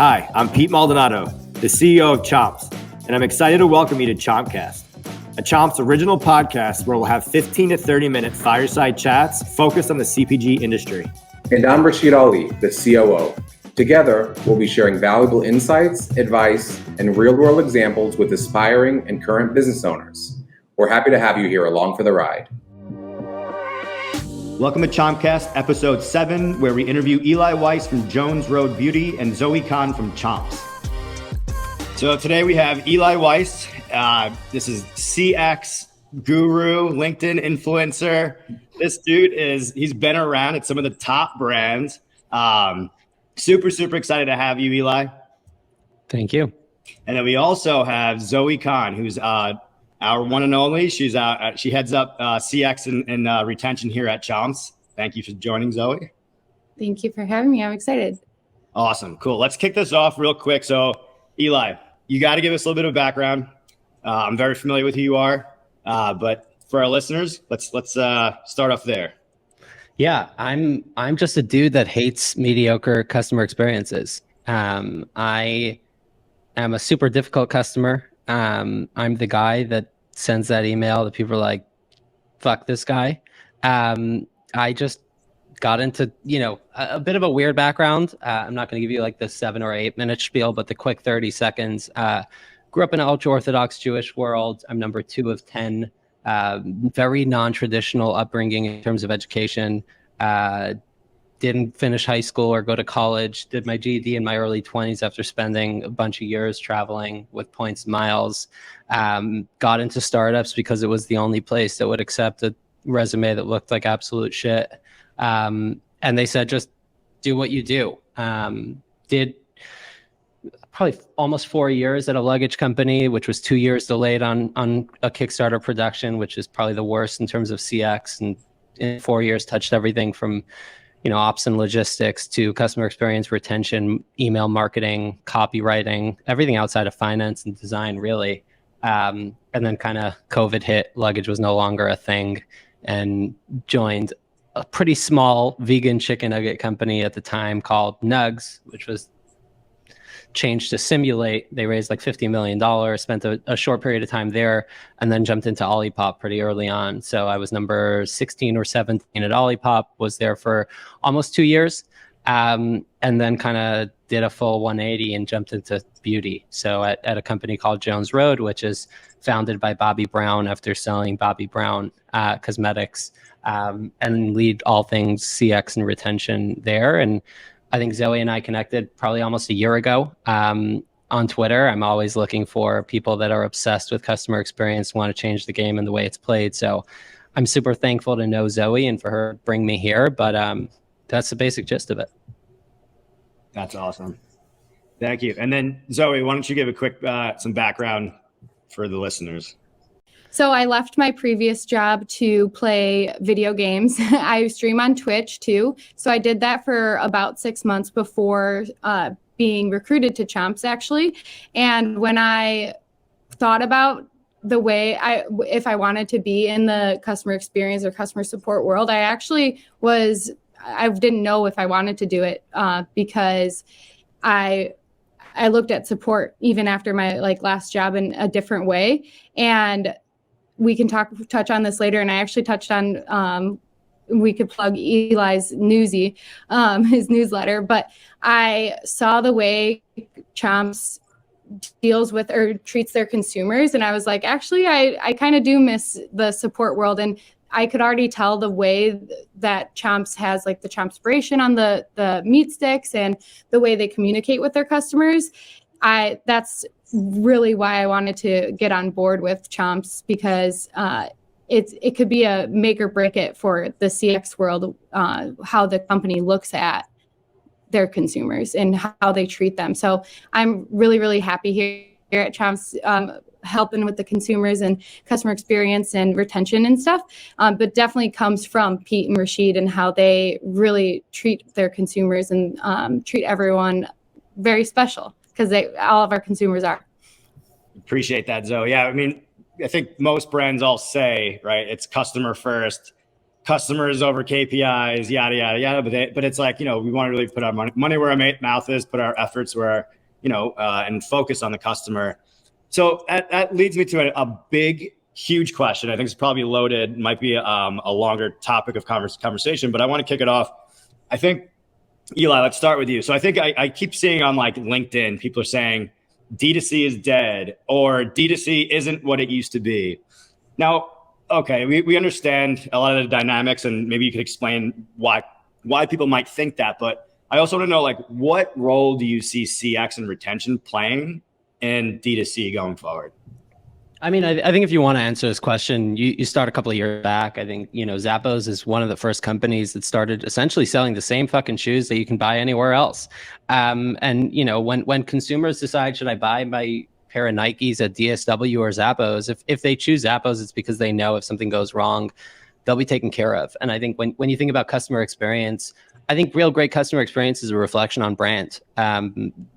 Hi, I'm Pete Maldonado, the CEO of Chomps, and I'm excited to welcome you to Chompcast, a Chomps original podcast where we'll have 15 to 30-minute fireside chats focused on the CPG industry. And I'm Rashid, the COO. Together, we'll be sharing valuable insights, advice, and real-world examples with aspiring and current business owners. We're happy to have you here along for the ride. Welcome to Chompcast, episode 7, where we interview Eli Weiss from Jones Road Beauty and Zoe Kahn from Chomps. So today we have Eli Weiss. This is CX guru, LinkedIn influencer. This dude he's been around at some of the top brands. Super excited to have you, Eli. Thank you. And then we also have Zoe Kahn, who's our one and only. She's she heads up CX and retention here at Chomps. Thank you for joining, Zoe. Thank you for having me. I'm excited. Awesome. Cool. Let's kick this off real quick. So, Eli, you got to give us a little bit of background. I'm very familiar with who you are, but for our listeners, let's start off there. Yeah, I'm just a dude that hates mediocre customer experiences. I am a super difficult customer. I'm the guy that sends that email that people are like, fuck this guy. I just got into, a bit of a weird background. I'm not going to give you like the 7 or 8 minute spiel, but the quick 30 seconds. Grew up in an ultra-Orthodox Jewish world. I'm number 2 of 10. Very non-traditional upbringing in terms of education. Didn't finish high school or go to college. Did my GED in my early 20s after spending a bunch of years traveling with points and miles. Got into startups because it was the only place that would accept a resume that looked like absolute shit. And they said, just do what you do. Did probably almost 4 years at a luggage company, which was 2 years delayed on a Kickstarter production, which is probably the worst in terms of CX. And in 4 years, touched everything from ops and logistics to customer experience, retention, email marketing, copywriting, everything outside of finance and design, really. And then kind of COVID hit, luggage was no longer a thing, and joined a pretty small vegan chicken nugget company at the time called Nugs, which was changed to Simulate. They raised like $50 million, spent a short period of time there, and then jumped into Olipop pretty early on. So I was number 16 or 17 at Olipop, was there for almost 2 years, and then kind of did a full 180 and jumped into beauty. So at a company called Jones Road, which is founded by Bobby Brown after selling Bobby Brown Cosmetics, and lead all things CX and retention there. And I think Zoe and I connected probably almost a year ago on Twitter. I'm always looking for people that are obsessed with customer experience, want to change the game and the way it's played. So I'm super thankful to know Zoe and for her to bring me here. But that's the basic gist of it. That's awesome. Thank you. And then Zoe, why don't you give a quick some background for the listeners? So I left my previous job to play video games. I stream on Twitch too. So I did that for about 6 months before being recruited to Chomps, actually. And when I thought about the way if I wanted to be in the customer experience or customer support world, I didn't know if I wanted to do it because I looked at support even after my last job in a different way. And we can touch on this later. And I actually touched on, we could plug Eli's Newsy, his newsletter, but I saw the way Chomps deals with or treats their consumers. And I was like, actually, I kind of do miss the support world. And I could already tell the way that Chomps has the Chompspiration on the meat sticks and the way they communicate with their customers. That's really why I wanted to get on board with Chomps, because it could be a make or break it for the CX world, how the company looks at their consumers and how they treat them. So I'm really happy here at Chomps, helping with the consumers and customer experience and retention and stuff, but definitely comes from Pete and Rashid and how they really treat their consumers and treat everyone very special, because all of our consumers are. Appreciate that, Zoe. Yeah, I mean, I think most brands all say, right, it's customer first, customers over KPIs, yada, yada, yada. But it's like, we want to really put our money where our mouth is, put our efforts where, and focus on the customer. So that leads me to a big, huge question. I think it's probably loaded, might be a longer topic of conversation, but I want to kick it off. I think, Eli, let's start with you. So I think I keep seeing on like LinkedIn, people are saying D2C is dead or D2C isn't what it used to be. Now, okay, we understand a lot of the dynamics, and maybe you could explain why people might think that. But I also want to know, like, what role do you see CX and retention playing in D2C going forward? I mean, I think if you want to answer this question, you start a couple of years back. I think, Zappos is one of the first companies that started essentially selling the same fucking shoes that you can buy anywhere else. And, when consumers decide, should I buy my pair of Nikes at DSW or Zappos, if they choose Zappos, it's because they know if something goes wrong, they'll be taken care of. And I think when you think about customer experience, I think real great customer experience is a reflection on brand.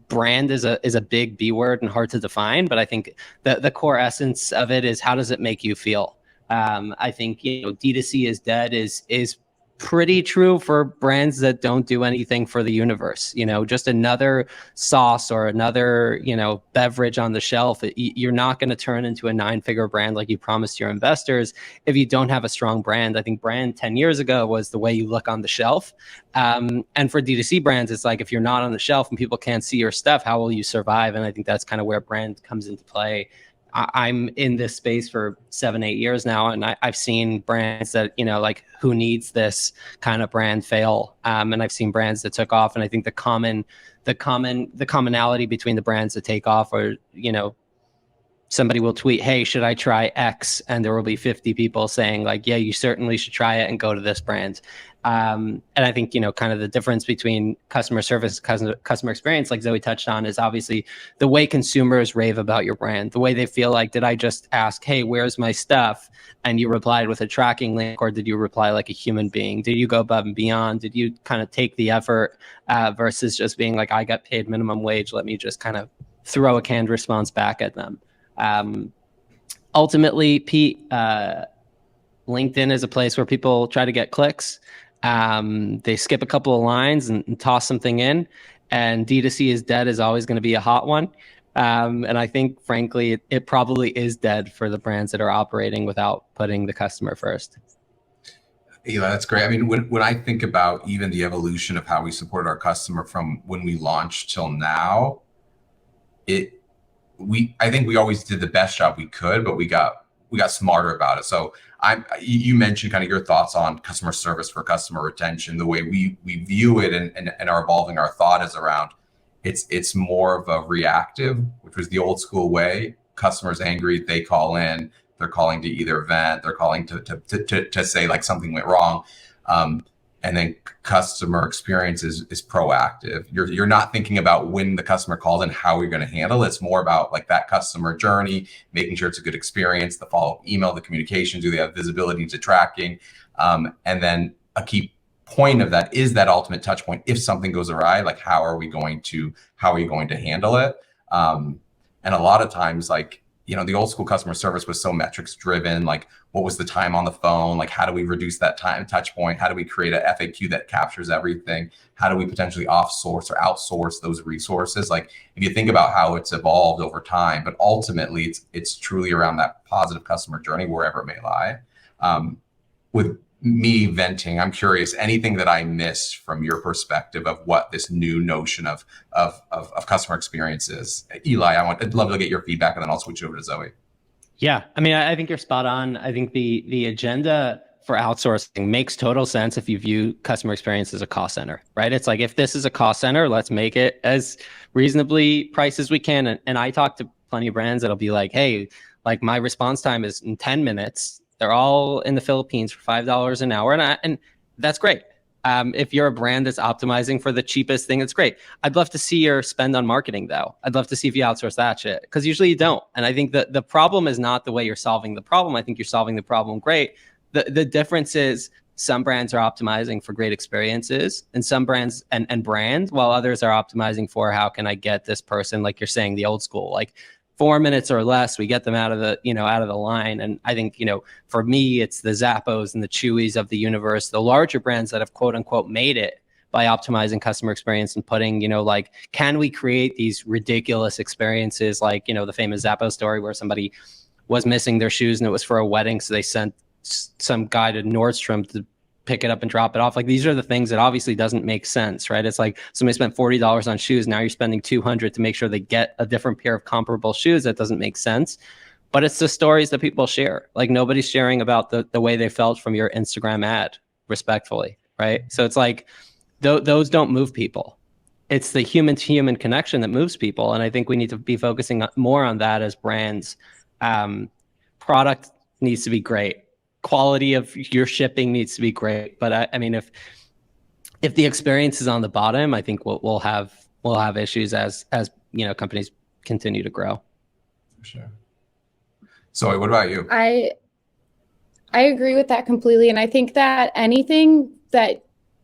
Brand is a big B word and hard to define, but I think the core essence of it is, how does it make you feel? I think D2C is dead is pretty true for brands that don't do anything for the universe. Just another sauce or another beverage on the shelf. You're not going to turn into a 9-figure brand like you promised your investors if you don't have a strong brand. I think brand 10 years ago was the way you look on the shelf. And for D2C brands, it's like, if you're not on the shelf and people can't see your stuff, how will you survive? And I think that's kind of where brand comes into play. I'm in this space for 7-8 years now, and I've seen brands that, like, who needs this kind of brand fail. And I've seen brands that took off. And I think the commonality between the brands that take off are, somebody will tweet, hey, should I try X? And there will be 50 people saying, like, yeah, you certainly should try it and go to this brand. And I think, kind of the difference between customer service, customer experience, like Zoe touched on, is obviously the way consumers rave about your brand, the way they feel like, did I just ask, hey, where's my stuff? And you replied with a tracking link, or did you reply like a human being? Did you go above and beyond? Did you kind of take the effort versus just being like, I got paid minimum wage, let me just kind of throw a canned response back at them? Ultimately, Pete, LinkedIn is a place where people try to get clicks. They skip a couple of lines and toss something in, and D2C is dead is always going to be a hot one. And I think, frankly, it probably is dead for the brands that are operating without putting the customer first. Eli, that's great. I mean, when I think about even the evolution of how we support our customer from when we launched till now, I think we always did the best job we could, but we got smarter about it. So you mentioned kind of your thoughts on customer service for customer retention. The way we view it and are evolving our thought is around it's more of a reactive, which was the old school way. Customers angry, they call in, they're calling to either vent, they're calling to say like something went wrong. And then customer experience is proactive. You're not thinking about when the customer calls and how you're going to handle it. It's more about like that customer journey, making sure it's a good experience, the follow-up email, the communication, do they have visibility into tracking? And then a key point of that is that ultimate touch point. If something goes awry, like how are you going to handle it? And a lot of times, like, the old school customer service was so metrics driven, like what was the time on the phone? Like, how do we reduce that time touch point? How do we create a FAQ that captures everything? How do we potentially offsource or outsource those resources? Like, if you think about how it's evolved over time, but ultimately it's truly around that positive customer journey, wherever it may lie. With me venting, I'm curious, anything that I missed from your perspective of what this new notion of customer experience is? Eli, I'd love to get your feedback, and then I'll switch over to Zoe. Yeah, I mean, I think you're spot on. I think the agenda for outsourcing makes total sense if you view customer experience as a cost center, right? It's like, if this is a cost center, let's make it as reasonably priced as we can. And I talk to plenty of brands that'll be like, hey, like my response time is in 10 minutes. They're all in the Philippines for $5 an hour. And that's great. If you're a brand that's optimizing for the cheapest thing, it's great. I'd love to see your spend on marketing, though. I'd love to see if you outsource that shit, because usually you don't. And I think that the problem is not the way you're solving the problem. I think you're solving the problem great. The difference is some brands are optimizing for great experiences, and some brands and brands, while others are optimizing for how can I get this person, like you're saying, the old school, like 4 minutes or less, we get them out of the line. And I think, for me, it's the Zappos and the Chewies of the universe, the larger brands that have quote unquote made it by optimizing customer experience and putting, can we create these ridiculous experiences like, the famous Zappos story where somebody was missing their shoes and it was for a wedding. So they sent some guy to Nordstrom to pick it up and drop it off. Like, these are the things that obviously doesn't make sense, right? It's like somebody spent $40 on shoes. Now you're spending $200 to make sure they get a different pair of comparable shoes. That doesn't make sense. But it's the stories that people share. Like, nobody's sharing about the way they felt from your Instagram ad, respectfully, right? So it's like, those don't move people. It's the human to human connection that moves people. And I think we need to be focusing more on that as brands. Product needs to be great. Quality of your shipping needs to be great. But I mean, if the experience is on the bottom, I think we'll have issues as companies continue to grow. For sure. Zoe, what about you? I agree with that completely. And I think that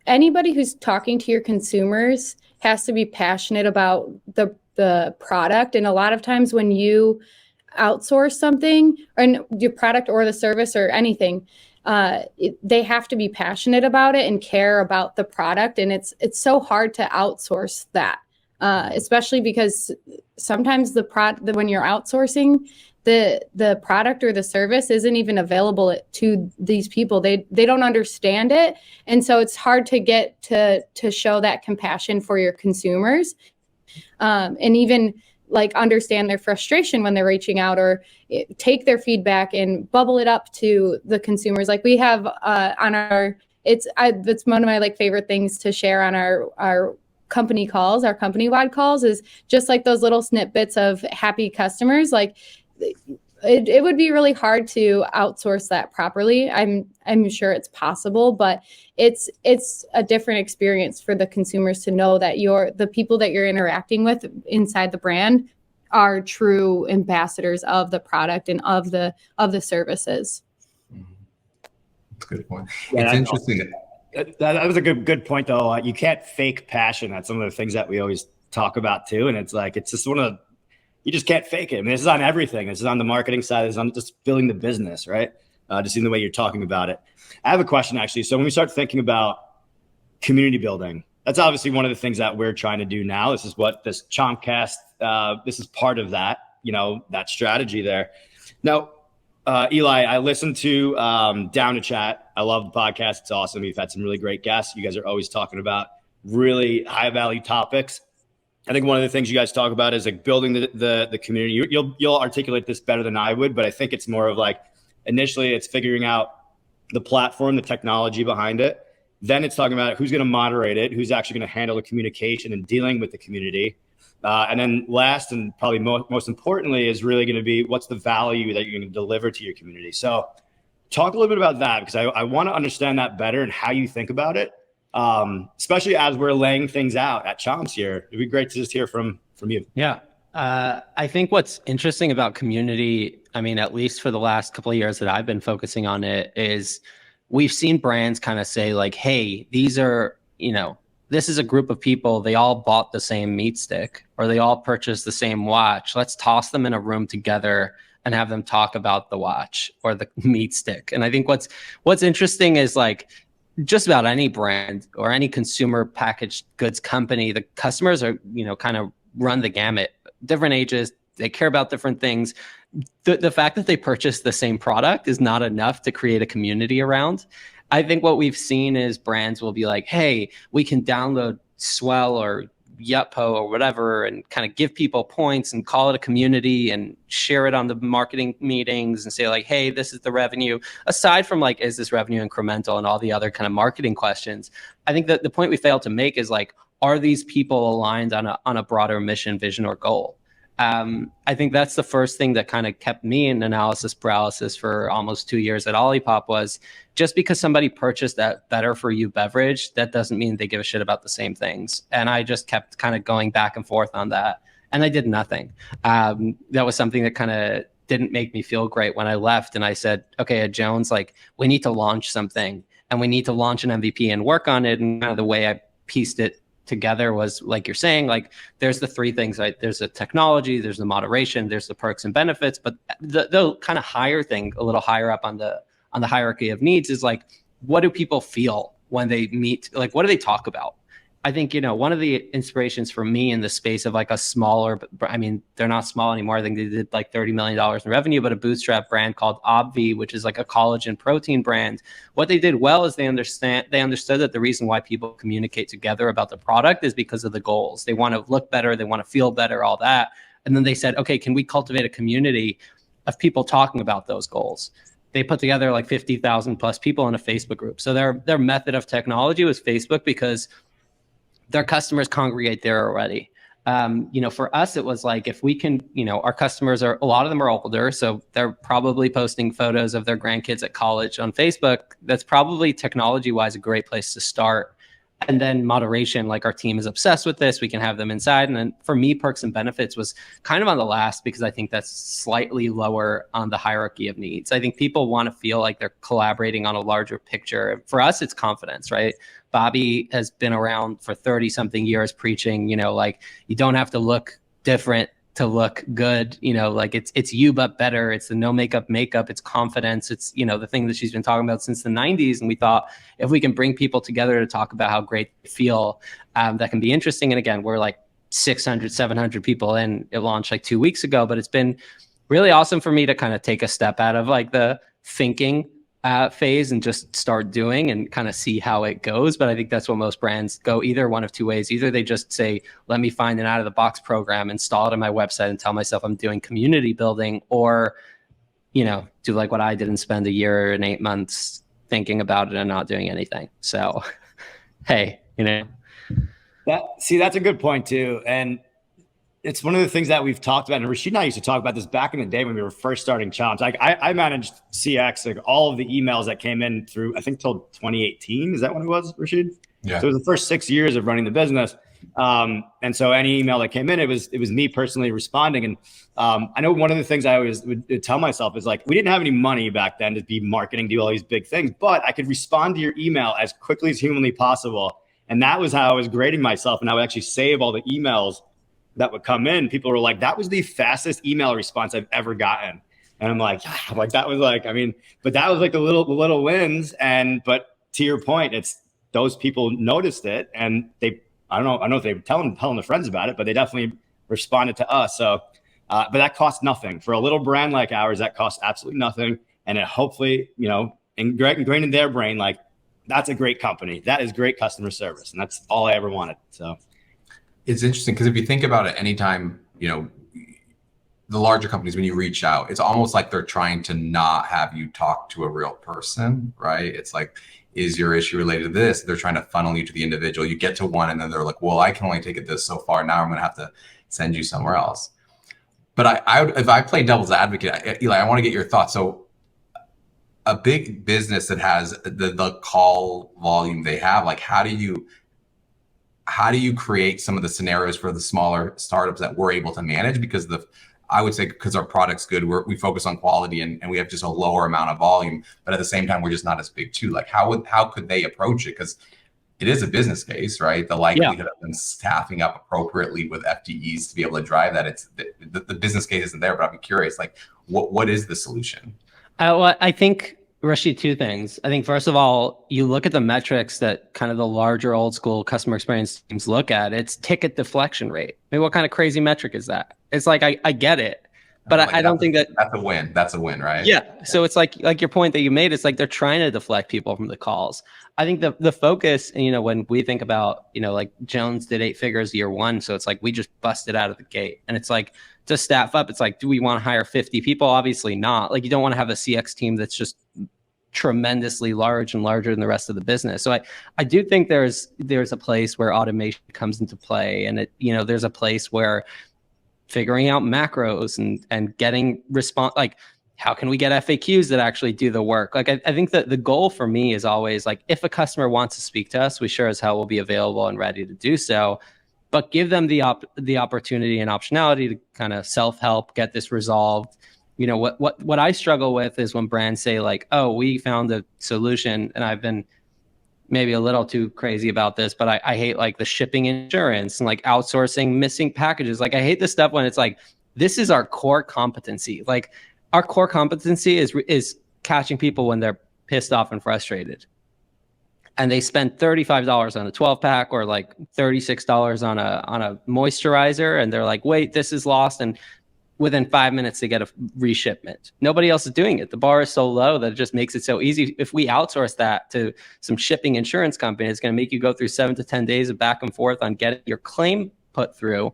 anybody who's talking to your consumers has to be passionate about the product. And a lot of times when you outsource something, or your product or the service or anything, they have to be passionate about it and care about the product. And it's so hard to outsource that, especially because sometimes when you're outsourcing, the product or the service isn't even available to these people. They don't understand it. And so it's hard to get to show that compassion for your consumers, and even like understand their frustration when they're reaching out, or take their feedback and bubble it up to the consumers. Like, we have on our, it's one of my like favorite things to share on our company calls, our company-wide calls, is just like those little snippets of happy customers. Like, it would be really hard to outsource that properly. I'm sure it's possible, but it's a different experience for the consumers to know that the people that you're interacting with inside the brand are true ambassadors of the product and of the services. That's a good point. Yeah, it's interesting. That was a good point, though. You can't fake passion. That's some of the things that we always talk about too. And it's like, it's just you just can't fake it. I mean, this is on everything. This is on the marketing side. This is on just building the business, right? Just in the way you're talking about it. I have a question, actually. So when we start thinking about community building, that's obviously one of the things that we're trying to do now. This is what this Chompcast, this is part of that, that strategy there. Now, Eli, I listened to Down to Chat. I love the podcast. It's awesome. You've had some really great guests. You guys are always talking about really high value topics. I think one of the things you guys talk about is like building the community. You'll articulate this better than I would, but I think it's more of like, initially it's figuring out the platform, the technology behind it. Then it's talking about who's going to moderate it, who's actually going to handle the communication and dealing with the community. And then last, and probably most importantly, is really going to be what's the value that you're going to deliver to your community. So talk a little bit about that, because I want to understand that better and how you think about it. Especially as we're laying things out at Chomps here. It'd be great to just hear from you. Yeah. I think what's interesting about community, I mean, at least for the last couple of years that I've been focusing on it, is we've seen brands kind of say like, hey, these are, this is a group of people. They all bought the same meat stick, or they all purchased the same watch. Let's toss them in a room together and have them talk about the watch or the meat stick. And I think what's interesting is like, just about any brand or any consumer packaged goods company, the customers are, kind of run the gamut, different ages, they care about different things. The fact that they purchase the same product is not enough to create a community around. I think what we've seen is brands will be like, hey, we can download Swell or Yuppo or whatever and kind of give people points and call it a community and share it on the marketing meetings and say like, hey, this is the revenue. Aside from like, is this revenue incremental and all the other kind of marketing questions, I think that the point we failed to make is like, are these people aligned on a broader mission, vision, or goal? I think that's the first thing that kind of kept me in analysis paralysis for almost 2 years at Olipop, was just because somebody purchased that Better For You beverage, that doesn't mean they give a shit about the same things. And I just kept kind of going back and forth on that. And I did nothing. That was something that kind of didn't make me feel great when I left. And I said, okay, at Jones, like, we need to launch something and we need to launch an MVP and work on it. And kind of the way I pieced it together was, like you're saying, like there's the three things, right? There's the technology, there's the moderation, there's the perks and benefits, but the kind of higher thing, a little higher up on the hierarchy of needs, is like, what do people feel when they meet? Like, what do they talk about? I think, one of the inspirations for me in the space of like a smaller, I mean, they're not small anymore. I think they did like $30 million in revenue, but a bootstrap brand called Obvi, which is like a collagen protein brand. What they did well is they understood that the reason why people communicate together about the product is because of the goals. They want to look better. They want to feel better, all that. And then they said, okay, can we cultivate a community of people talking about those goals? They put together like 50,000 plus people in a Facebook group. So their method of technology was Facebook, because their customers congregate there already. For us, it was like, if we can, our customers a lot of them are older, so they're probably posting photos of their grandkids at college on Facebook. That's probably technology-wise a great place to start. And then moderation, like our team is obsessed with this. We can have them inside. And then for me, perks and benefits was kind of on the last, because I think that's slightly lower on the hierarchy of needs. I think people want to feel like they're collaborating on a larger picture. For us, it's confidence, right? Bobby has been around for 30 something years preaching, like you don't have to look different to look good, like it's you, but better. It's the no makeup, it's confidence. It's, the thing that she's been talking about since the 90s. And we thought, if we can bring people together to talk about how great they feel, that can be interesting. And again, we're like 600, 700 people in. It launched like 2 weeks ago, but it's been really awesome for me to kind of take a step out of like the thinking phase and just start doing and kind of see how it goes. But I think that's what most brands go either one of two ways. Either they just say, let me find an out of the box program, install it on my website and tell myself I'm doing community building, or, do like what I did and spend a year and 8 months thinking about it and not doing anything. So, hey, that's a good point too. And it's one of the things that we've talked about, and Rashid and I used to talk about this back in the day when we were first starting Chomps. Like I managed CX, like all of the emails that came in through, I think, till 2018. Is that when it was, Rashid? Yeah. So it was the first 6 years of running the business. And so any email that came in, it was me personally responding. And I know one of the things I always would tell myself is like, we didn't have any money back then to be marketing, do all these big things, but I could respond to your email as quickly as humanly possible. And that was how I was grading myself. And I would actually save all the emails that would come in. People were like, that was the fastest email response I've ever gotten. And I'm like, yeah, like that was like, I mean, but that was like the little wins. But to your point, it's those people noticed it, and I don't know if they were telling their friends about it, but they definitely responded to us. So, but that costs nothing for a little brand like ours. That costs absolutely nothing. And it hopefully, ingrained in their brain, like that's a great company. That is great customer service. And that's all I ever wanted. So. It's interesting because if you think about it, anytime, the larger companies, when you reach out, it's almost like they're trying to not have you talk to a real person, right? It's like, is your issue related to this? They're trying to funnel you to the individual. You get to one and then they're like, well, I can only take it this so far. Now I'm going to have to send you somewhere else. But if I play devil's advocate, Eli, I want to get your thoughts. So a big business that has the call volume they have, like how do you create some of the scenarios for the smaller startups that we're able to manage? Because I would say because our product's good, we focus on quality and we have just a lower amount of volume, but at the same time, we're just not as big too. Like how could they approach it? Because it is a business case, right? The likelihood of them staffing up appropriately with FTEs to be able to drive that, it's the business case isn't there, but I'm curious, like what is the solution? Well, I think, Rashid, two things. I think, first of all, you look at the metrics that kind of the larger old school customer experience teams look at. It's ticket deflection rate. I mean, what kind of crazy metric is that? It's like, I get it, but I don't think that's a win. That's a win, right? Yeah. So it's like your point that you made, it's like they're trying to deflect people from the calls. I think the focus, when we think about, like Jones did 8 figures year one. So it's like, we just busted out of the gate, and it's like, to staff up, it's like, do we want to hire 50 people? Obviously not. Like, you don't want to have a CX team that's just tremendously large and larger than the rest of the business. So I do think there's a place where automation comes into play, and there's a place where figuring out macros and getting response, like how can we get FAQs that actually do the work? Like I think that the goal for me is always like, if a customer wants to speak to us, we sure as hell will be available and ready to do so. But give them the opportunity and optionality to kind of self-help, get this resolved. What I struggle with is when brands say like, oh, we found a solution, and I've been maybe a little too crazy about this, but I hate like the shipping insurance and like outsourcing missing packages. Like I hate this stuff when it's like, this is our core competency. Like our core competency is catching people when they're pissed off and frustrated. And they spend $35 on a 12 pack or like $36 on a moisturizer. And they're like, wait, this is lost. And within 5 minutes, they get a reshipment. Nobody else is doing it. The bar is so low that it just makes it so easy. If we outsource that to some shipping insurance company, it's going to make you go through 7 to 10 days of back and forth on getting your claim put through.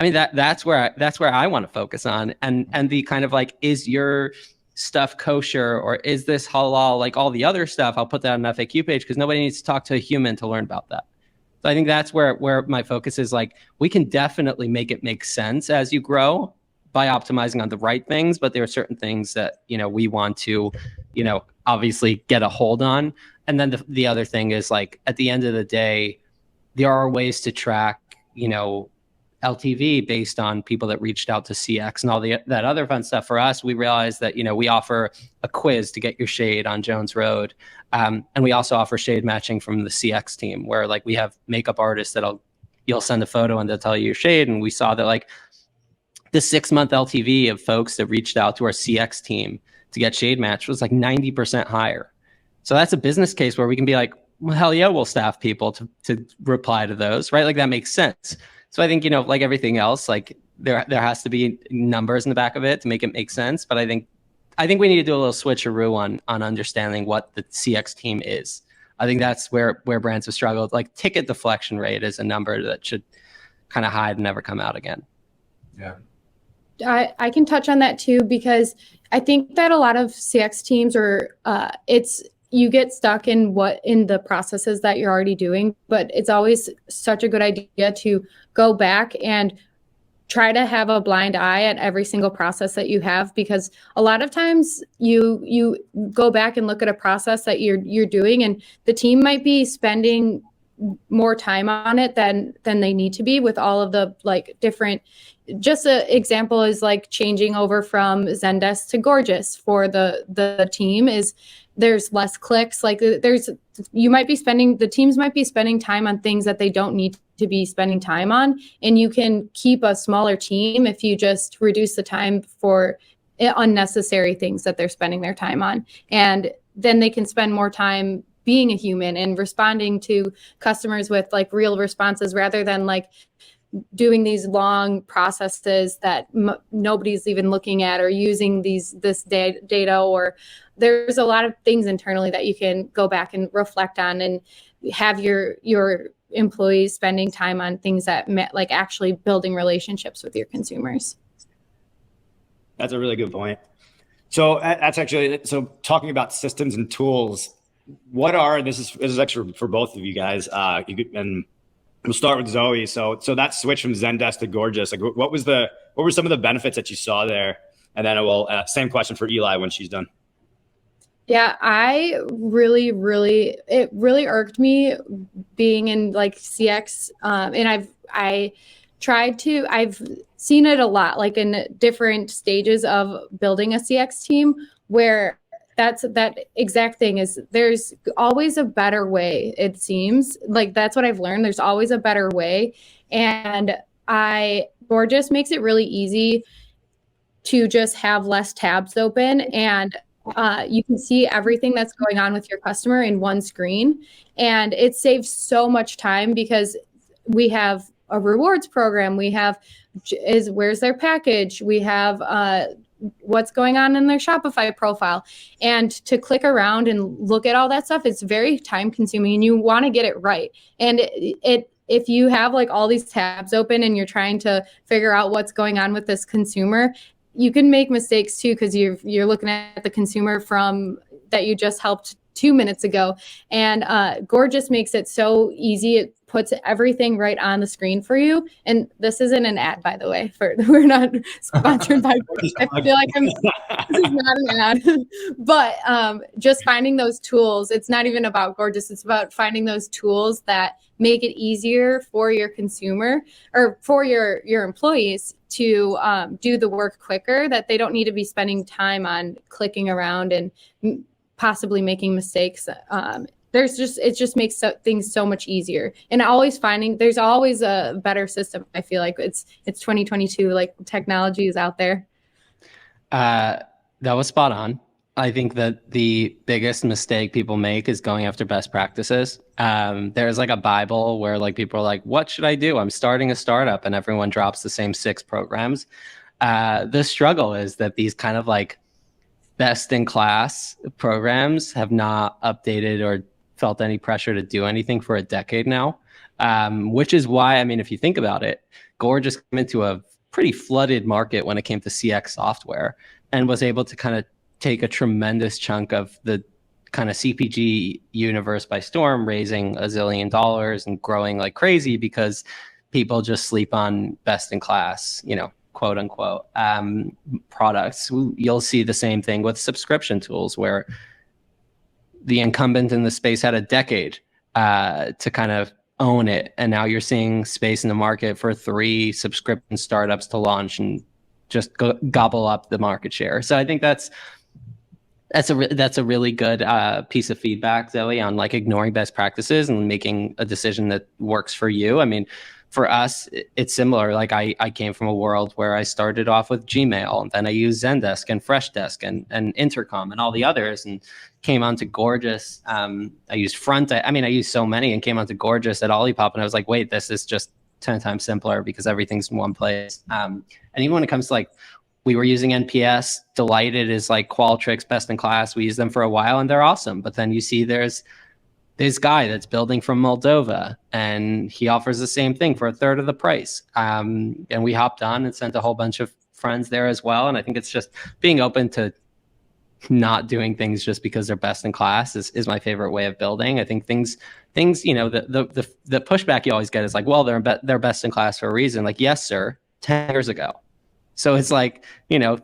I mean, that's where I want to focus on. And the kind of like, is your stuff kosher or is this halal? Like all the other stuff, I'll put that on an FAQ page because nobody needs to talk to a human to learn about that. So I think that's where my focus is. Like, we can definitely make it make sense as you grow by optimizing on the right things, but there are certain things that, we want to, obviously get a hold on. And then the other thing is, like, at the end of the day, there are ways to track, LTV based on people that reached out to CX and all that other fun stuff. For us, we realized that, we offer a quiz to get your shade on Jones Road. And we also offer shade matching from the CX team, where like we have makeup artists you'll send a photo and they'll tell you your shade. And we saw that like the 6-month LTV of folks that reached out to our CX team to get shade match was like 90% higher. So that's a business case where we can be like, well, hell yeah, we'll staff people to reply to those, right? Like that makes sense. So I think, like everything else, like there has to be numbers in the back of it to make it make sense. But I think we need to do a little switcheroo on understanding what the CX team is. I think that's where brands have struggled. Like ticket deflection rate is a number that should kind of hide and never come out again. Yeah. I can touch on that too, because I think that a lot of CX teams you get stuck in the processes that you're already doing, but it's always such a good idea to go back and try to have a blind eye at every single process that you have, because a lot of times you go back and look at a process that you're doing and the team might be spending more time on it than they need to be with all of the like different. Just an example is like changing over from Zendesk to Gorgeous for the team is there's less clicks. Like the teams might be spending time on things that they don't need to be spending time on. And you can keep a smaller team if you just reduce the time for unnecessary things that they're spending their time on. And then they can spend more time being a human and responding to customers with like real responses rather than like doing these long processes that nobody's even looking at or using this data, or there's a lot of things internally that you can go back and reflect on and have your employees spending time on things that like actually building relationships with your consumers. That's a really good point. So that's actually, so talking about systems and tools, this is actually for both of you guys, and we'll start with Zoe. So that switch from Zendesk to Gorgeous, like what were some of the benefits that you saw there? And then same question for Eli when she's done. Yeah, it really irked me being in like CX. And I've seen it a lot, like in different stages of building a CX team where that exact thing is there's always a better way. It seems like that's what I've learned. There's always a better way. And Gorgeous makes it really easy to just have less tabs open and you can see everything that's going on with your customer in one screen. And it saves so much time because we have a rewards program. We have where's their package. We have what's going on in their Shopify profile. And to click around and look at all that stuff, it's very time consuming and you want to get it right. And if you have like all these tabs open and you're trying to figure out what's going on with this consumer, you can make mistakes too, because you're looking at the consumer from that you just helped 2 minutes ago. And Gorgeous makes it so easy. It puts everything right on the screen for you. And this isn't an ad, by the way. We're not sponsored by Gorgeous. I feel like this is not an ad. But just finding those tools, it's not even about Gorgeous. It's about finding those tools that make it easier for your consumer or for your employees to do the work quicker, that they don't need to be spending time on clicking around and possibly making mistakes it just makes things so much easier. And always finding there's always a better system. I feel like it's 2022, like technology is out there. That was spot on. I think that the biggest mistake people make is going after best practices. There's like a Bible where like people are like, what should I do? I'm starting a startup, and everyone drops the same 6 programs. The struggle is that these kind of like best in class programs have not updated or felt any pressure to do anything for a decade now. Which is why, I mean, if you think about it, Gorgeous came into a pretty flooded market when it came to CX software and was able to kind of take a tremendous chunk of the kind of CPG universe by storm, raising $1 zillion and growing like crazy because people just sleep on best in class, you know, quote unquote, products. You'll see the same thing with subscription tools where the incumbent in the space had a decade to kind of own it. And now you're seeing space in the market for 3 subscription startups to launch and just gobble up the market share. So I think that's a really good piece of feedback, Zoe, on like ignoring best practices and making a decision that works for you. I mean, for us, it's similar. Like I came from a world where I started off with Gmail, and then I used Zendesk and Freshdesk and Intercom and all the others, and came onto Gorgeous. I used Front. I used so many, and came onto Gorgeous at Olipop, and I was like, wait, this is just 10 times simpler because everything's in one place. And even when it comes to like, we were using NPS. Delighted is like Qualtrics, best in class. We use them for a while, and they're awesome. But then you see there's this guy that's building from Moldova, and he offers the same thing for a third of the price. And we hopped on and sent a whole bunch of friends there as well. And I think it's just being open to not doing things just because they're best in class is my favorite way of building. I think things, you know, the pushback you always get is like, well, they're best in class for a reason. Like, yes, sir, 10 years ago. So it's like, you know,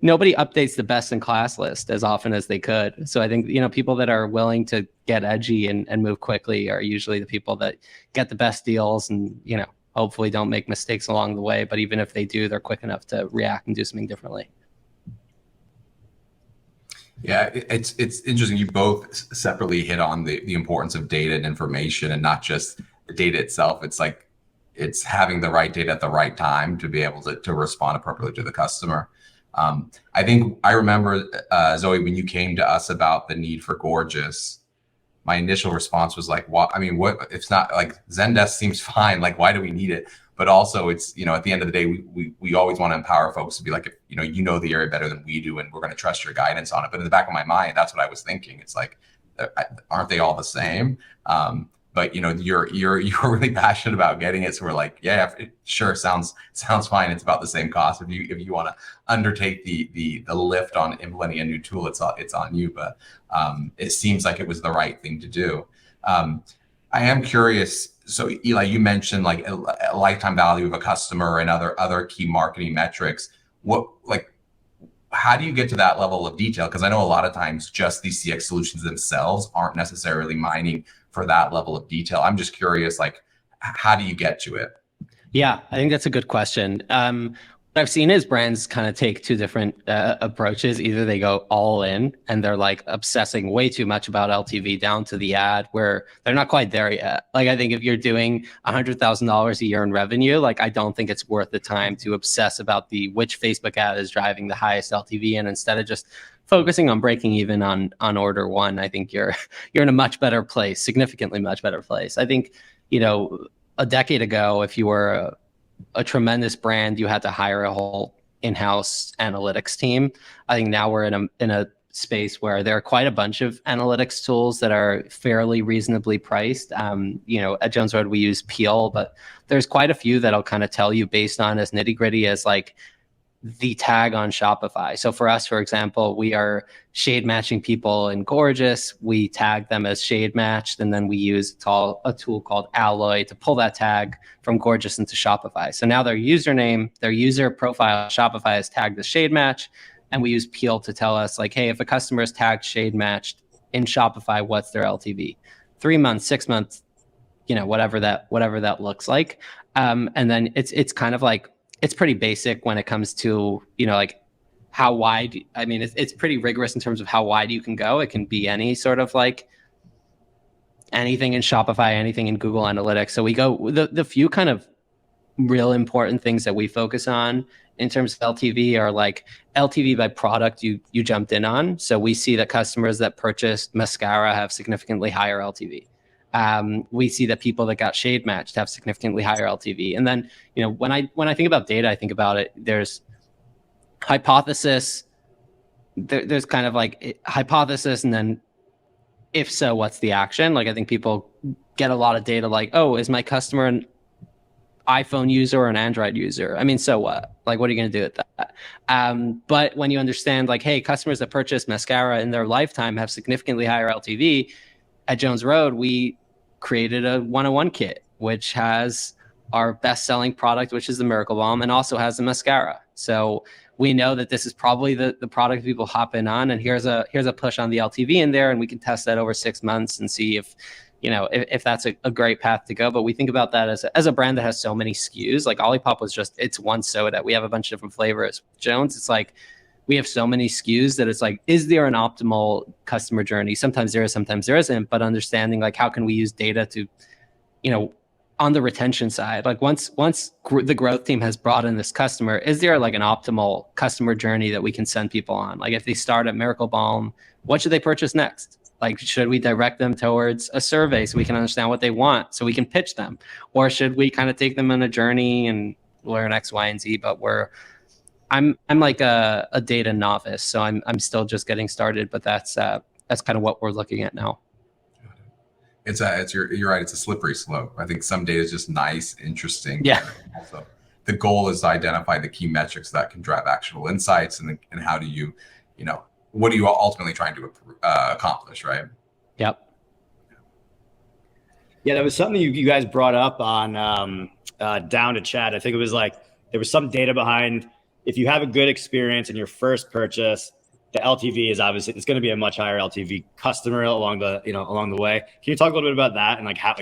nobody updates the best in class list as often as they could. So I think, you know, people that are willing to get edgy and move quickly are usually the people that get the best deals and, you know, hopefully don't make mistakes along the way. But even if they do, they're quick enough to react and do something differently. Yeah, it's interesting. You both separately hit on the importance of data and information, and not just the data itself. It's like, it's having the right data at the right time to be able to respond appropriately to the customer. I think I remember, Zoe, when you came to us about the need for Gorgeous, my initial response was like, what? I mean, what? It's not like Zendesk seems fine. Like, why do we need it? But also it's, you know, at the end of the day, we always want to empower folks to be like, you know the area better than we do, and we're going to trust your guidance on it. But in the back of my mind, that's what I was thinking. It's like, aren't they all the same? But you know, you're really passionate about getting it, so we're like, yeah, it sure sounds fine. It's about the same cost. If you want to undertake the lift on implementing a new tool, it's on you. But it seems like it was the right thing to do. I am curious. So Eli, you mentioned like a lifetime value of a customer and other key marketing metrics. How do you get to that level of detail? Because I know a lot of times just these CX solutions themselves aren't necessarily mining for that level of detail. I'm just curious, like, how do you get to it? Yeah, I think that's a good question. What I've seen is brands kind of take 2 different approaches. Either they go all in and they're like obsessing way too much about LTV down to the ad, where they're not quite there yet. Like, I think if you're doing $100,000 a year in revenue, like, I don't think it's worth the time to obsess about which Facebook ad is driving the highest LTV. And instead of just focusing on breaking even on order 1, I think you're in a much better place, significantly much better place. I think, you know, a decade ago, if you were a tremendous brand, you had to hire a whole in-house analytics team. I think now we're in a space where there are quite a bunch of analytics tools that are fairly reasonably priced. You know, at Jones Road, we use Peel, but there's quite a few that'll kind of tell you based on as nitty-gritty as like the tag on Shopify. So for us, for example, we are shade matching people in Gorgeous. We tag them as shade matched, and then we use a tool called Alloy to pull that tag from Gorgeous into Shopify. So now their username, their user profile Shopify is tagged as shade match, and we use Peel to tell us like, hey, if a customer is tagged shade matched in Shopify, what's their LTV? 3 months, 6 months, you know, whatever that looks like. And then it's kind of like, it's pretty basic when it comes to, you know, like how wide. I mean, it's pretty rigorous in terms of how wide you can go. It can be any sort of like anything in Shopify, anything in Google Analytics. So we go the few kind of real important things that we focus on in terms of LTV are like LTV by product you jumped in on. So we see that customers that purchased mascara have significantly higher LTV. We see that people that got shade matched have significantly higher LTV. And then, when I think about data, I think about it, there's hypothesis, there's kind of like hypothesis, and then if so, what's the action? Like, I think people get a lot of data like, oh, is my customer an iPhone user or an Android user? I mean, so what? Like, what are you going to do with that? But when you understand, like, hey, customers that purchase mascara in their lifetime have significantly higher LTV, at Jones Road, we created a 101 kit, which has our best-selling product, which is the Miracle Balm, and also has the mascara. So we know that this is probably the product people hop in on, and here's a push on the LTV in there, and we can test that over 6 months and see if that's a great path to go. But we think about that as a brand that has so many SKUs. Like Olipop was it's one soda. We have a bunch of different flavors. Jones, it's like we have so many SKUs that it's like, is there an optimal customer journey? Sometimes there is, sometimes there isn't. But understanding like how can we use data to, on the retention side, like once the growth team has brought in this customer, is there like an optimal customer journey that we can send people on? Like if they start at Miracle Balm, what should they purchase next? Like, should we direct them towards a survey so we can understand what they want so we can pitch them? Or should we kind of take them on a journey and learn X, Y, and Z? But I'm like a data novice, so I'm still just getting started, but that's kind of what we're looking at now. You're right. It's a slippery slope. I think some data is just nice, interesting. Yeah. Also, the goal is to identify the key metrics that can drive actionable insights, and how do you, what are you ultimately trying to accomplish, right? Yep. Yeah, that was something you guys brought up on Down to Chat. I think it was like there was some data behind if you have a good experience in your first purchase, the LTV is obviously it's going to be a much higher LTV customer along the way. Can you talk a little bit about that and like how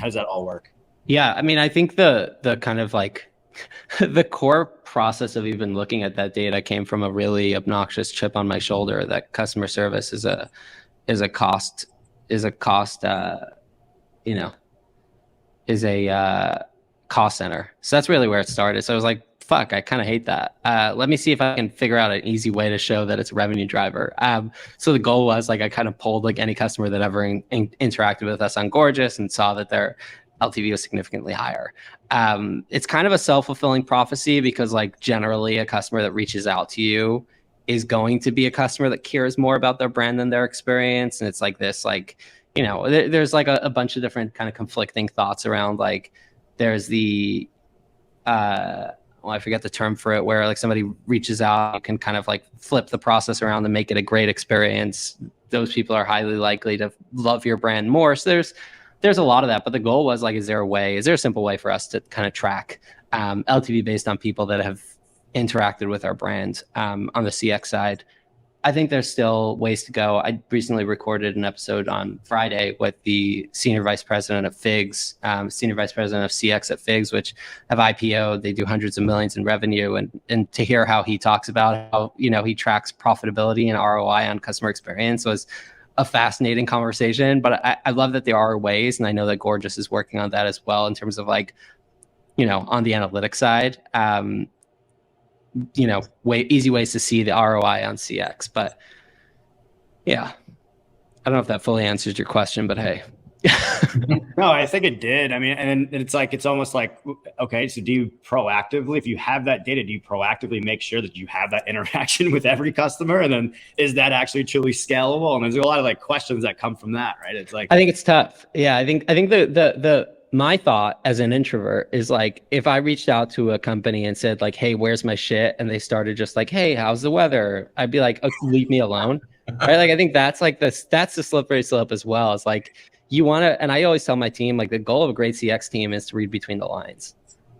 does that all work? Yeah, I mean, I think the kind of like the core process of even looking at that data came from a really obnoxious chip on my shoulder that customer service is a cost center. So that's really where it started. So I was like, fuck, I kind of hate that. Let me see if I can figure out an easy way to show that it's a revenue driver. So the goal was like I kind of pulled like any customer that ever interacted with us on Gorgeous and saw that their LTV was significantly higher. It's kind of a self-fulfilling prophecy because like generally a customer that reaches out to you is going to be a customer that cares more about their brand than their experience. And it's like this, like, there's like a bunch of different kind of conflicting thoughts around like there's the, I forget the term for it, where like somebody reaches out, you can kind of like flip the process around and make it a great experience. Those people are highly likely to love your brand more. So there's a lot of that, but the goal was like, is there a simple way for us to kind of track LTV based on people that have interacted with our brand on the CX side? I think there's still ways to go. I recently recorded an episode on Friday with the senior vice president of Figs, senior vice president of CX at Figs, which have IPO'd. They do hundreds of millions in revenue. And to hear how he talks about how, he tracks profitability and ROI on customer experience was a fascinating conversation. But I love that there are ways, and I know that Gorgeous is working on that as well in terms of like, on the analytics side. Easy ways to see the ROI on CX. But yeah, I don't know if that fully answers your question, but hey. No, I think it did. I mean, and it's almost like, okay, so do you proactively, if you have that data, do you proactively make sure that you have that interaction with every customer? And then is that actually truly scalable? And there's a lot of like questions that come from that, right? It's like, I think it's tough. Yeah. I think the my thought as an introvert is like, if I reached out to a company and said like, hey, where's my shit? And they started just like, hey, how's the weather? I'd be like, oh, leave me alone. Right. Like, I think that's like that's the slippery slope as well. It's like, you want to, and I always tell my team, like the goal of a great CX team is to read between the lines.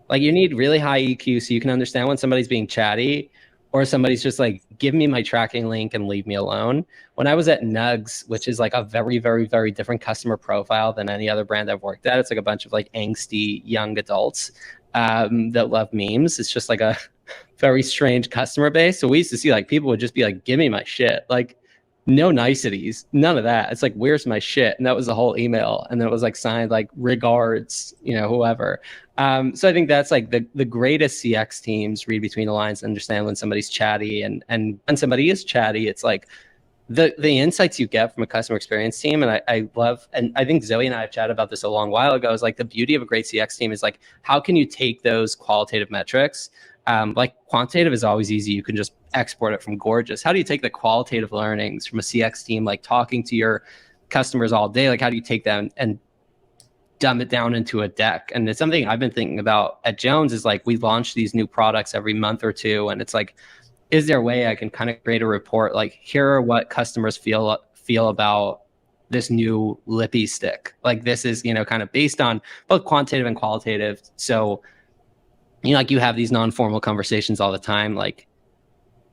Like you need really high EQ so you can understand when somebody's being chatty or somebody's just like, give me my tracking link and leave me alone. When I was at Nugs, which is like a very, very, very different customer profile than any other brand I've worked at. It's like a bunch of like angsty young adults that love memes. It's just like a very strange customer base. So we used to see like people would just be like, give me my shit. Like no niceties, none of that. It's like, where's my shit? And that was the whole email. And then it was like signed like regards, whoever. So I think that's like the greatest CX teams read between the lines, understand when somebody's chatty, and when somebody is chatty, it's like the insights you get from a customer experience team. And I love, and I think Zoe and I have chatted about this a long while ago, is like the beauty of a great CX team is like, how can you take those qualitative metrics? Like quantitative is always easy. You can just export it from Gorgeous. How do you take the qualitative learnings from a CX team, like talking to your customers all day? Like, how do you take them and dumb it down into a deck? And it's something I've been thinking about at Jones, is like, we launch these new products every month or two. And it's like, is there a way I can kind of create a report? Like, here are what customers feel about this new lippy stick. Like, this is, kind of based on both quantitative and qualitative. So, like, you have these non-formal conversations all the time. Like,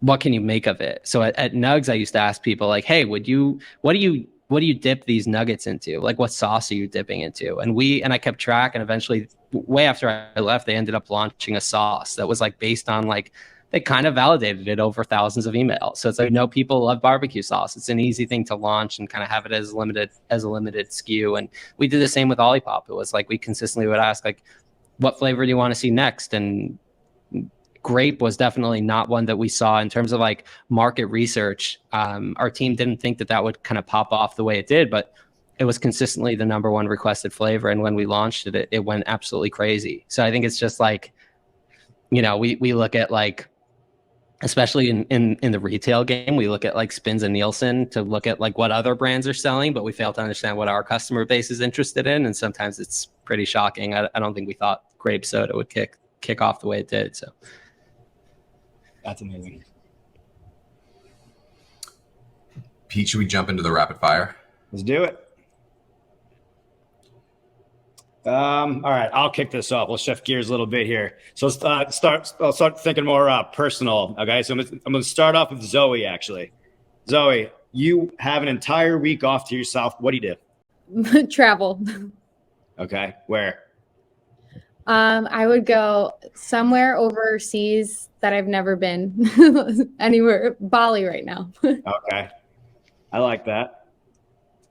what can you make of it? So at Nugs, I used to ask people like, hey, what do you dip these nuggets into? Like, what sauce are you dipping into? And I kept track, and eventually, way after I left, they ended up launching a sauce that was like based on like, they kind of validated it over thousands of emails. So it's like, no, people love barbecue sauce. It's an easy thing to launch and kind of have it as a limited SKU. And we did the same with Olipop. It was like, we consistently would ask like, what flavor do you want to see next? And grape was definitely not one that we saw in terms of like market research. Our team didn't think that would kind of pop off the way it did, but it was consistently the number one requested flavor. And when we launched it, it went absolutely crazy. So I think it's just like, we look at like, especially in the retail game, we look at like spins and Nielsen to look at like what other brands are selling, but we fail to understand what our customer base is interested in. And sometimes it's pretty shocking. I don't think we thought grape soda would kick off the way it did. So that's amazing. Pete, should we jump into the rapid fire? Let's do it. All right, I'll kick this off. We'll shift gears a little bit here. So I'll start thinking more personal. Okay, so I'm going to start off with Zoe. Actually, Zoe, you have an entire week off to yourself. What do you do? Travel. Okay, where? I would go somewhere overseas that I've never been. Anywhere. Bali right now. Okay, I like that.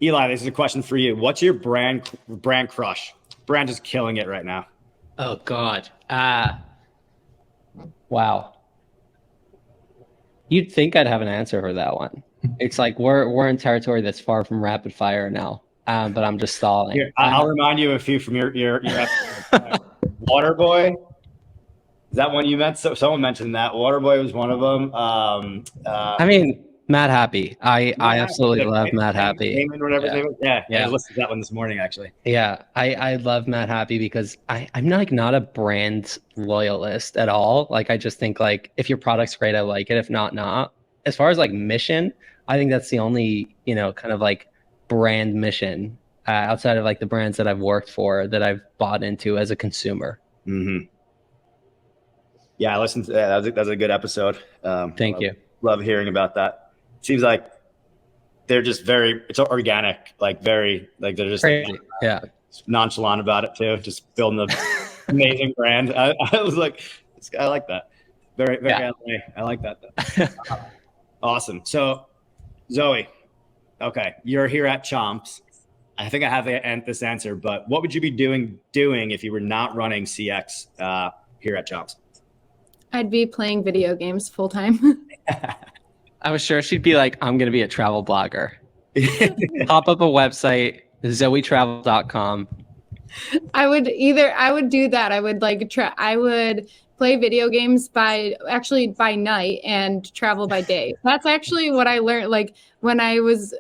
Eli, this is a question for you. What's your brand crush? Brand is killing it right now. Oh God. Wow. You'd think I'd have an answer for that one. It's like we're in territory that's far from rapid fire now. But I'm just stalling. Here, I'll remind you of a few from your Waterboy. Is that one you meant? So someone mentioned that Waterboy was one of them. I mean, Mad Happy. I absolutely love Mad Happy. Yeah. I listened to that one this morning, actually. Yeah, I love Mad Happy because I'm not a brand loyalist at all. Like, I just think like, if your product's great, I like it. If not, not. As far as like mission, I think that's the only, kind of like brand mission outside of like the brands that I've worked for that I've bought into as a consumer. Mm-hmm. Yeah, I listened to that. That was a good episode. Thank you. Love hearing about that. Seems like they're just it's organic, like very, like they're just crazy. Yeah, nonchalant about it too. Just building the amazing brand. I was like, I like that. Very LA. I like that. Awesome. So, Zoe, okay, you're here at Chomps. I think I have this answer, but what would you be doing if you were not running CX here at Chomps? I'd be playing video games full time. I was sure she'd be like, I'm going to be a travel blogger. Pop up a website, zoetravel.com. I would do that. I would I would play video games by night and travel by day. That's actually what I learned. Like when I was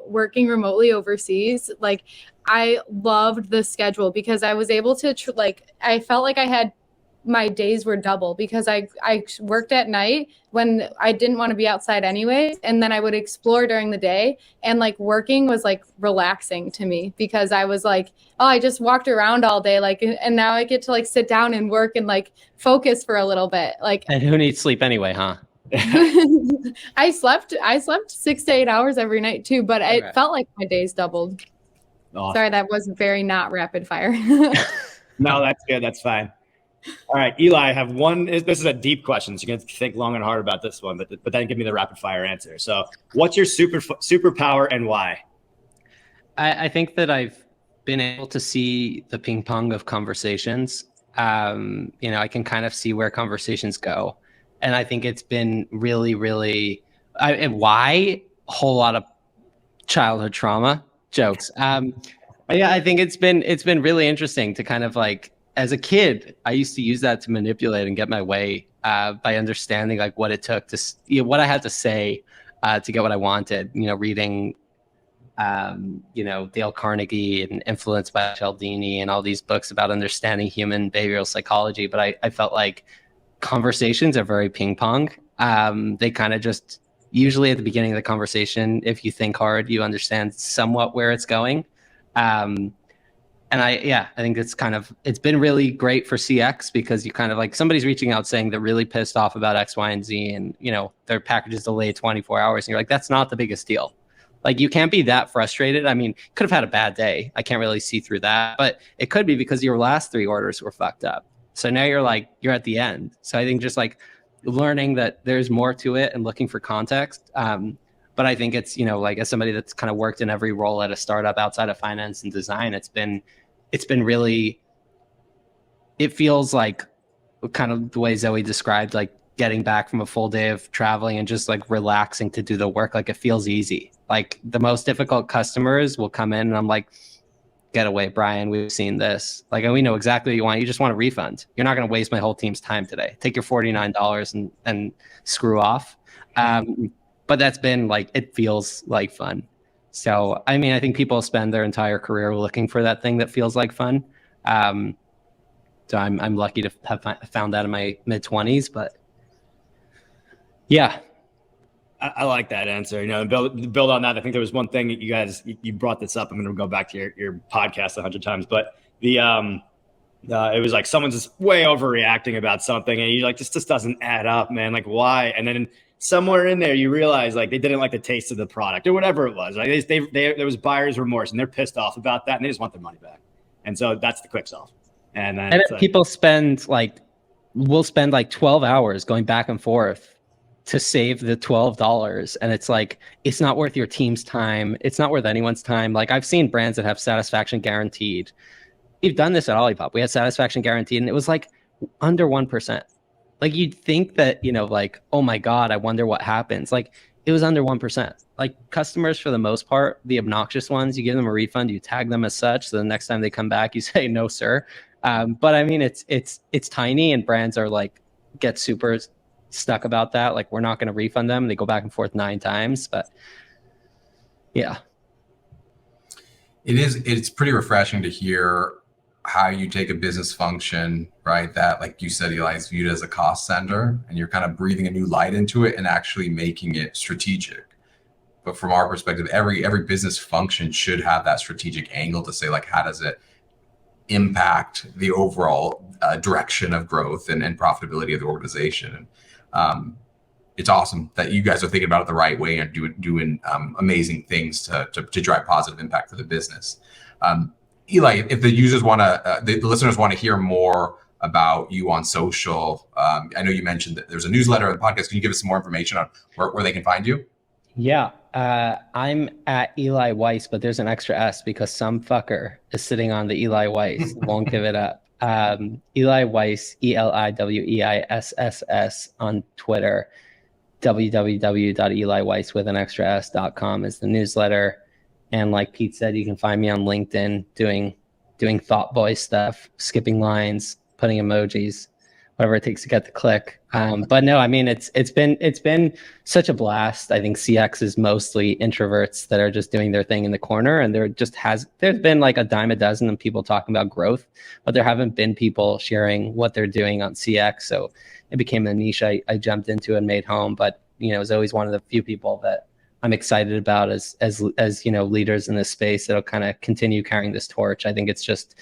working remotely overseas, like I loved the schedule because I was able to I felt like I had my days were double because I worked at night when I didn't want to be outside anyway. And then I would explore during the day, and like working was like relaxing to me because I was like, oh, I just walked around all day. Like, and now I get to like sit down and work and like focus for a little bit. Like, and who needs sleep anyway, huh? I slept 6 to 8 hours every night too, but it felt like my days doubled. Awesome. Sorry, that was very not rapid fire. No, that's good. That's fine. All right, Eli, I have one. This is a deep question, so you're going to think long and hard about this one, but then give me the rapid fire answer. So, what's your superpower and why? I think that I've been able to see the ping pong of conversations. I can kind of see where conversations go. And I think it's been really, really, and why? A whole lot of childhood trauma jokes. Yeah, I think it's been really interesting to kind of like, as a kid, I used to use that to manipulate and get my way by understanding like what it took to, what I had to say to get what I wanted. Reading, Dale Carnegie and Influenced by Cialdini and all these books about understanding human behavioral psychology. But I felt like conversations are very ping pong. They kind of just usually at the beginning of the conversation, if you think hard, you understand somewhat where it's going. And I think it's been really great for CX because you kind of like somebody's reaching out saying they're really pissed off about X, Y, and Z, and their package is delayed 24 hours, and you're like, that's not the biggest deal. Like you can't be that frustrated. I mean, could have had a bad day. I can't really see through that, but it could be because your last 3 orders were fucked up. So now you're at the end. So I think just like learning that there's more to it and looking for context. But I think it's, like as somebody that's kind of worked in every role at a startup outside of finance and design, it's been really, it feels like kind of the way Zoe described, like getting back from a full day of traveling and just like relaxing to do the work. Like it feels easy. Like the most difficult customers will come in and I'm like, get away, Brian. We've seen this. Like, and we know exactly what you want. You just want a refund. You're not going to waste my whole team's time today. Take your $49 and screw off. But that's been like, it feels like fun. So, I mean, I think people spend their entire career looking for that thing that feels like fun. So I'm lucky to have found that in my mid-20s, but yeah. I like that answer. Build on that. I think there was one thing that you brought this up. I'm going to go back to your podcast 100 times, but it was like someone's just way overreacting about something, and you're like, this just doesn't add up, man. Like, why? And then somewhere in there, you realize like they didn't like the taste of the product or whatever it was. Like there was buyer's remorse, and they're pissed off about that, and they just want their money back. And so that's the quick solve. And then people we'll spend like 12 hours going back and forth to save the $12. And it's like, it's not worth your team's time. It's not worth anyone's time. Like I've seen brands that have satisfaction guaranteed. We've done this at Olipop. We had satisfaction guaranteed and it was like under 1%. Like you'd think that, like, oh my God, I wonder what happens. Like it was under 1%. Like customers, for the most part, the obnoxious ones, you give them a refund, you tag them as such. So the next time they come back, you say, no, sir. But I mean, it's tiny and brands are like, get super stuck about that. Like we're not going to refund them. They go back and forth 9 times, but yeah. It's pretty refreshing to hear how you take a business function, right? That, like you said, Eli, is viewed as a cost center and you're kind of breathing a new light into it and actually making it strategic. But from our perspective, every business function should have that strategic angle to say, like, how does it impact the overall direction of growth and profitability of the organization? And it's awesome that you guys are thinking about it the right way and doing amazing things to drive positive impact for the business. Eli, if the users the listeners want to hear more about you on social, I know you mentioned that there's a newsletter and podcast. Can you give us some more information on where they can find you? Yeah, I'm at Eli Weiss, but there's an extra S because some fucker is sitting on the Eli Weiss. Won't give it up. Eli Weiss, ELIWEISSS on Twitter. www.eliweiss.com is the newsletter. And like Pete said, you can find me on LinkedIn doing thought voice stuff, skipping lines, putting emojis, whatever it takes to get the click. But no, I mean, it's been such a blast. I think CX is mostly introverts that are just doing their thing in the corner. And there's been like a dime a dozen of people talking about growth, but there haven't been people sharing what they're doing on CX. So it became a niche I jumped into and made home. But, it was always one of the few people that I'm excited about as leaders in this space that'll kind of continue carrying this torch. I think it's just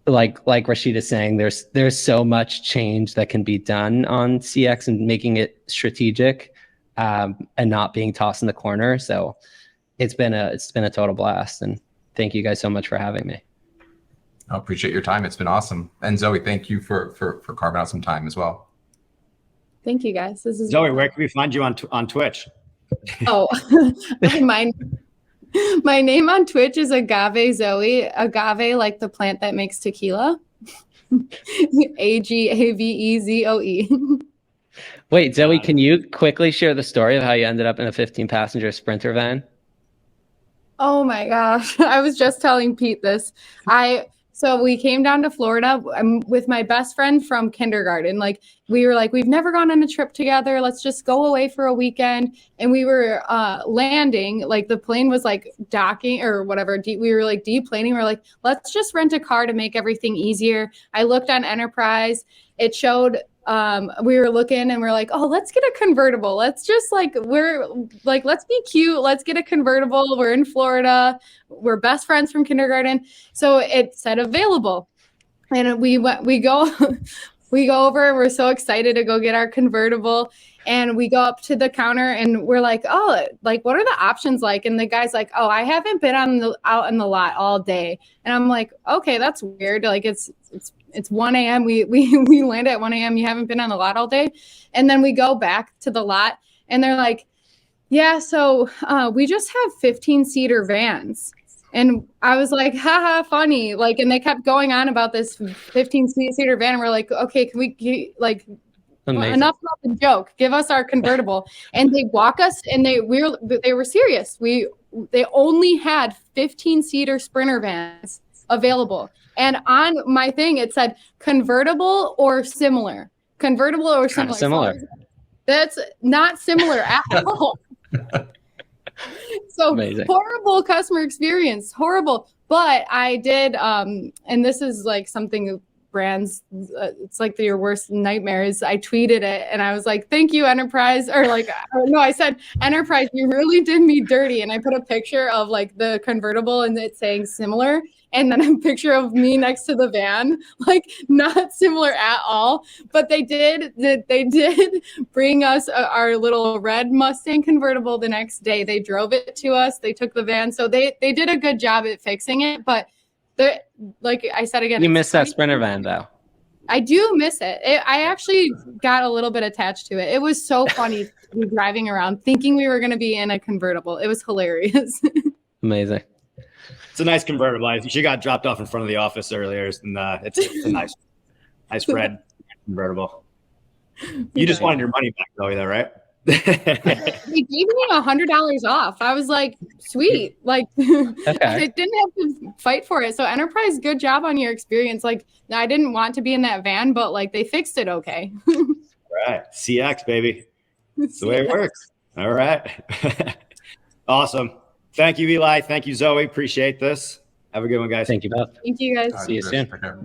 like Rashid is saying, there's so much change that can be done on CX and making it strategic and not being tossed in the corner. So it's been a total blast, and thank you guys so much for having me. I appreciate your time. It's been awesome. And Zoe, thank you for carving out some time as well. Thank you guys. This is Zoe, where can we find you on Twitch? Oh, my name on Twitch is Agave Zoe. Agave, like the plant that makes tequila. AGAVEZOE. Wait, Zoe, can you quickly share the story of how you ended up in a 15-passenger Sprinter van? Oh my gosh. I was just telling Pete this. So we came down to Florida. I'm with my best friend from kindergarten. Like we were like, we've never gone on a trip together. Let's just go away for a weekend. And we were landing, like the plane was like docking or whatever. We were like deplaning. We're like, let's just rent a car to make everything easier. I looked on Enterprise. It showed we were looking and we're like, oh, let's get a convertible. Let's just let's be cute. Let's get a convertible. We're in Florida. We're best friends from kindergarten. So it said available. And we go over, we're so excited to go get our convertible. And we go up to the counter and we're like, oh, like, what are the options like? And the guy's like, oh, I haven't been out in the lot all day. And I'm like, okay, that's weird. Like it's 1 a.m. We land at 1 a.m. You haven't been on the lot all day. And then we go back to the lot and they're like, yeah, so we just have 15-seater vans. And I was like, haha, funny. Like, and they kept going on about this 15-seater van. And we're like, okay, can we Amazing. enough about the joke? Give us our convertible. And they walk us, and they were serious. They only had 15-seater Sprinter vans available. And on my thing, it said convertible or similar. Convertible or similar. Similar. So that's not similar at all. So Amazing. Horrible customer experience, horrible. But I did, and this is like something brands, it's like your worst nightmares. I tweeted it and I was like, thank you, Enterprise. Or like, no, I said, Enterprise, you really did me dirty. And I put a picture of like the convertible and it saying similar. And then a picture of me next to the van, like not similar at all. But they did bring us our little red Mustang convertible the next day. They drove it to us. They took the van. So they did a good job at fixing it. But like I said again, You miss that Sprinter van though. I do miss it. I actually got a little bit attached to it. It was so funny to be driving around thinking we were going to be in a convertible. It was hilarious. Amazing. It's a nice convertible. She got dropped off in front of the office earlier, and it's a nice red convertible. You just wanted your money back, though, right? They gave me $100 off. I was like, sweet. Like, Okay. I didn't have to fight for it. So Enterprise, good job on your experience. Like, I didn't want to be in that van, but like they fixed it okay. Right. CX, baby. That's the way it works. All right. Awesome. Thank you, Eli. Thank you, Zoe. Appreciate this. Have a good one, guys. Thank you both. Thank you guys. See you soon. Take care.